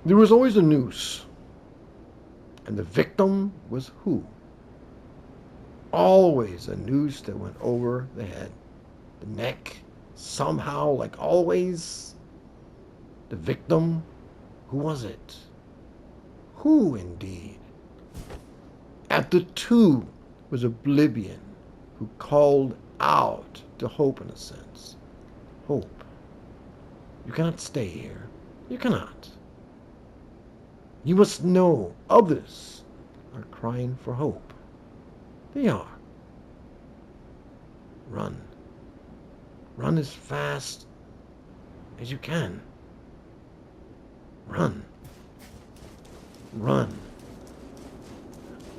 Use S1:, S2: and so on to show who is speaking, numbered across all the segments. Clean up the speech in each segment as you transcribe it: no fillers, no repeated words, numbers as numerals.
S1: There was always a noose, and the victim was who? Always a noose that went over the head, the neck, somehow, like always. The victim, who was it? Who indeed? At the two was Oblivion, who called out to Hope in a sense. Hope, you cannot stay here. You cannot. You must know others are crying for hope. They are. Run. Run as fast as you can. Run. Run.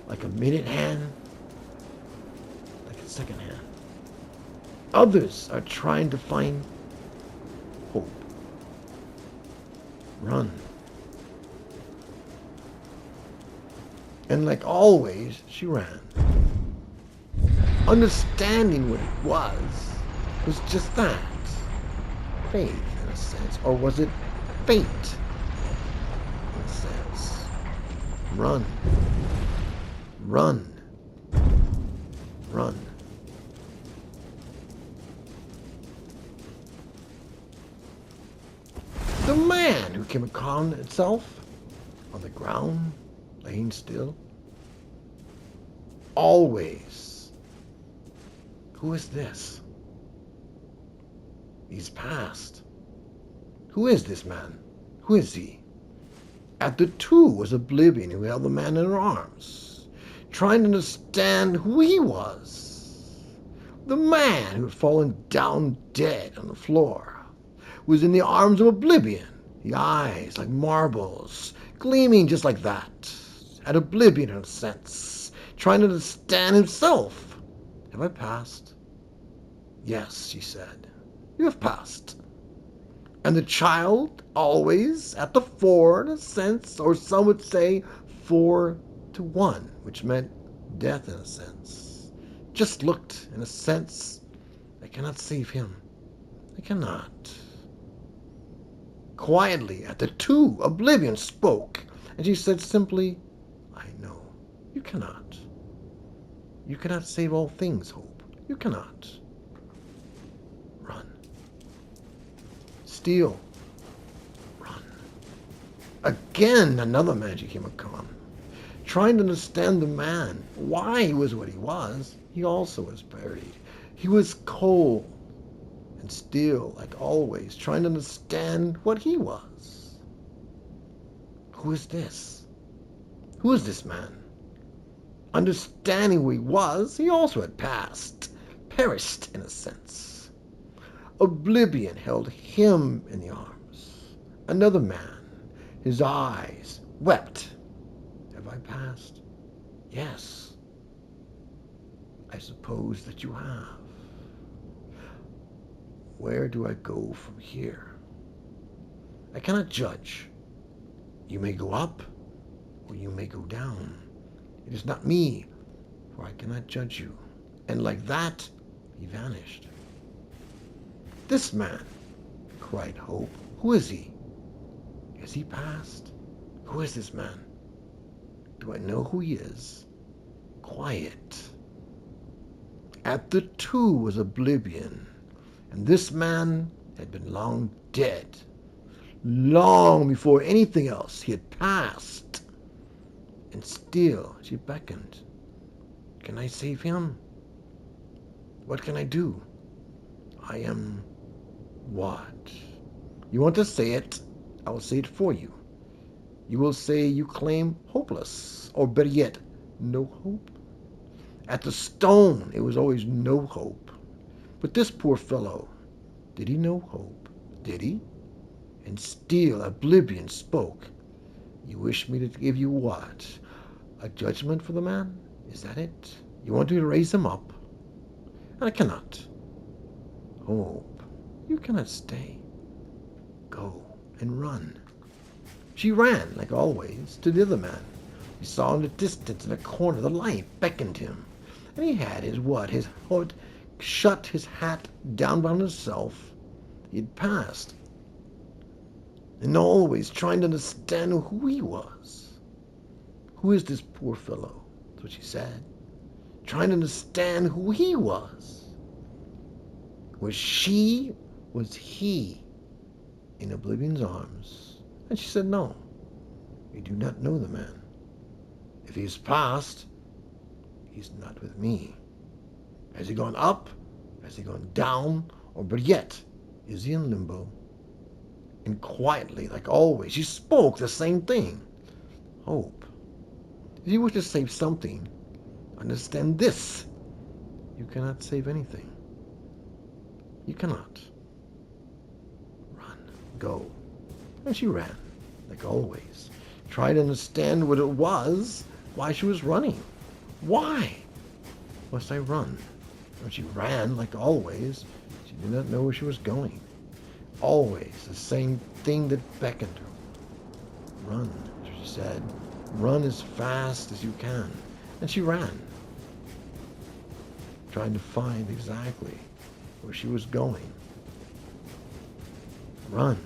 S1: Like a minute hand, like a second hand. Others are trying to find hope. Run. And like always, she ran. Understanding what it was just that. Faith, in a sense. Or was it fate, in a sense? Run. Run. Run. The man who came upon itself on the ground, laying still. Always. Who is this? He's past. Who is this man? Who is he? At the two was Oblivion, who held the man in her arms, trying to understand who he was. The man who had fallen down dead on the floor was in the arms of Oblivion, the eyes like marbles, gleaming just like that. At Oblivion, in a sense, trying to understand himself. Have I passed? Yes, she said. You have passed. And the child, always at the four, in a sense, or some would say 4-1, which meant death in a sense, just looked, in a sense, I cannot save him. I cannot. Quietly, at the two, Oblivion spoke, and she said simply, I know. You cannot. You cannot save all things, Hope. You cannot. Run. Steal. Run. Again, another man she came upon. Trying to understand the man, why he was what he was, he also was buried. He was cold and still, like always, trying to understand what he was. Who is this? Who is this man? Understanding who he was, he also had passed, perished in a sense. Oblivion held him in the arms. Another man, his eyes wept. Have I passed? Yes. I suppose that you have. Where do I go from here? I cannot judge. You may go up, or you may go down. It is not me, for I cannot judge you. And like that, he vanished. This man, cried Hope. Who is he? Is he past? Who is this man? Do I know who he is? Quiet. At the two was Oblivion, and this man had been long dead. Long before anything else, he had passed. And still she beckoned. Can I save him? What can I do? I am what? You want to say it? I will say it for you. You will say you claim hopeless, or better yet, no hope. At the stone, it was always no hope. But this poor fellow, did he know hope? Did he? And still Oblivion spoke. You wish me to give you what? A judgment for the man? Is that it? You want me to raise him up? I cannot. Hope, you cannot stay. Go and run. She ran, like always, to the other man. He saw in the distance, in a corner, the light beckoned him. And he had his what? His hood shut, his hat down on himself. He had passed. and always trying to understand who he was. Who is this poor fellow? That's what she said. Trying to understand who he was. Was she, was he in Oblivion's arms? And she said, no, we do not know the man. If he is past, he's not with me. Has he gone up? Has he gone down? Or but yet, is he in limbo? And quietly, like always, she spoke the same thing. Hope. If you wish to save something, understand this. You cannot save anything. You cannot. Run. Go. And she ran, like always. Tried to understand what it was, why she was running. Why must I run? When she ran, like always, she did not know where she was going. Always the same thing that beckoned her. Run, she said. Run as fast as you can. And she ran, trying to find exactly where she was going. Run,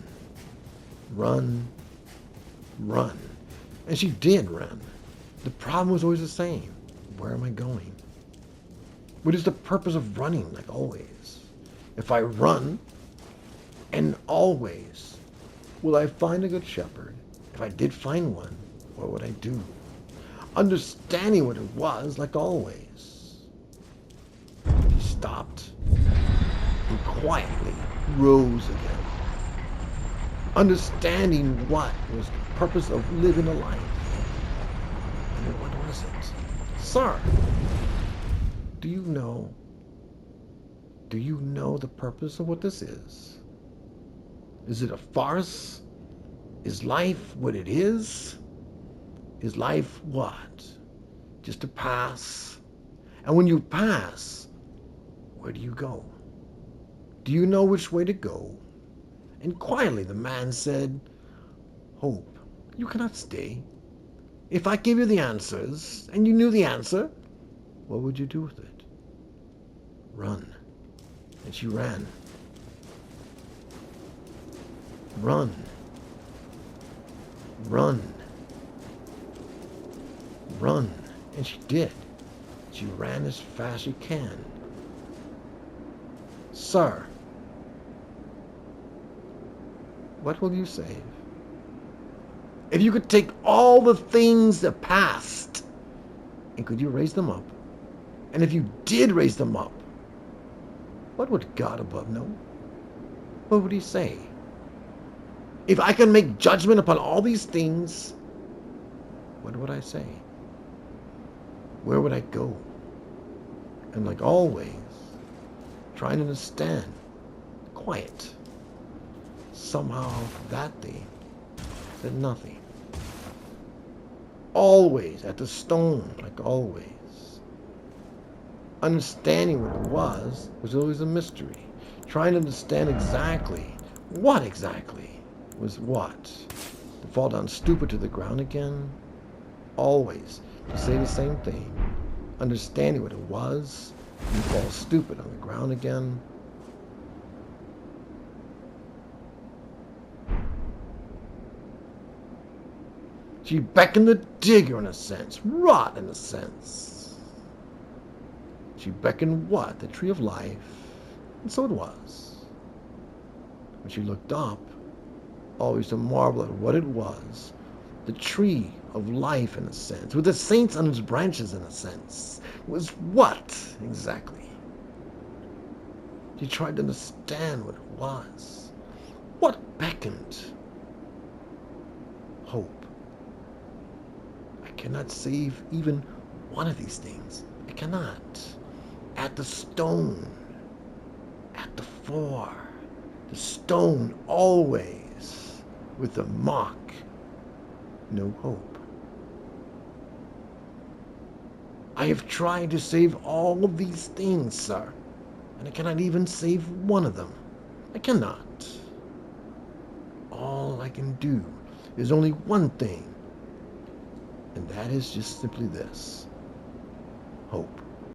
S1: run, run. And she did run. The problem was always the same. Where am I going? What is the purpose of running, like always? If I run, and always, will I find a good shepherd? If I did find one, what would I do? Understanding what it was, like always. He stopped and quietly rose again. Understanding what was the purpose of living a life. And what was it? Sir, do you know the purpose of what this is? Is it a farce? Is life what it is? Is life what? Just a pass? And when you pass, where do you go? Do you know which way to go? And quietly the man said, Hope, you cannot stay. If I gave you the answers, and you knew the answer, what would you do with it? Run. And she ran. Run. Run. Run. And she did. She ran as fast as she can. Sir, what will you save? If you could take all the things that passed, and could you raise them up? And if you did raise them up, what would God above know? What would he say? If I can make judgment upon all these things, what would I say? Where would I go? And like always, trying to understand, quiet. Somehow that thing said nothing. Always at the stone, like always. Understanding what it was always a mystery. Trying to understand exactly what was what. To fall down stupid to the ground again. Always to say the same thing. Understanding what it was. And fall stupid on the ground again. She beckoned the digger in a sense. Rot in a sense. She beckoned what? The tree of life. And so it was. When she looked up, always to marvel at what it was. The tree of life, in a sense, with the saints on its branches, in a sense, was what exactly? She tried to understand what it was. What beckoned? Hope. I cannot save even one of these things. I cannot. At the stone, at the fore, the stone always with the mock, no hope. I have tried to save all of these things, sir, and I cannot even save one of them. I cannot. All I can do is only one thing, and that is just simply this: hope.